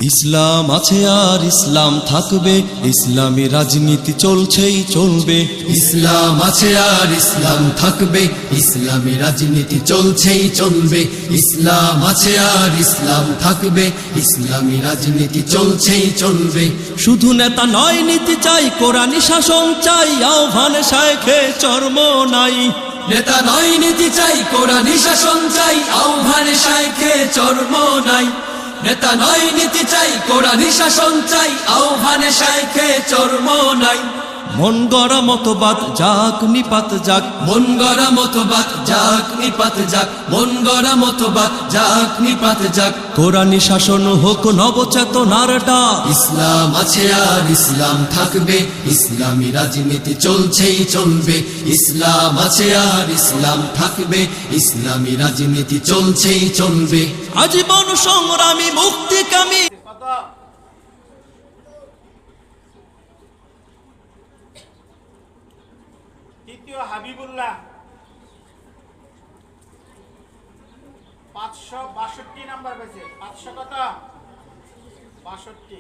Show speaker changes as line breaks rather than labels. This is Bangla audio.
ইসলাম আছে আর ইসলাম থাকবে, ইসলামী রাজনীতি চলছেই চলবে।
ইসলাম আছে আর ইসলাম থাকবে, ইসলামী রাজনীতি চলছেই চলবে। ইসলাম আছে আর ইসলাম থাকবে, ইসলামী রাজনীতি চলছেই চলবে।
শুধু নেতা নয়, নীতি চাই, কোরআনী শাসন চাই, আহ্বানে শায়েখে চর্ম নাই।
নেতা নয়, নীতি চাই, কোরআনী শাসন চাই, আহ্বানে শায়েখে চর্ম নাই। নেতা নয়, নীতি চাই, কোরআনী শাসন চাই, আহ্বানে শায়েখে চর্ম নাই।
মন গড়া মতবাদ যাক নিপাত যাক,
মন গড়া মতবাদ যাক নিপাত যাক, মন গড়া মতবাদ যাক নিপাত যাক।
কোরআনী শাসন হোক নবচেতনার ডাক।
ইসলাম আছে আর ইসলাম থাকবে, ইসলামী রাজনীতি চলছেই চলবে। ইসলাম আছে আর ইসলাম থাকবে, ইসলামী রাজনীতি চলছেই চলবে।
আজীবন সংগ্রামী মুক্তিকামী।
দ্বিতীয় হাবিবুল্লাহ 562 নাম্বার পেয়েছে। 500 কত? 62।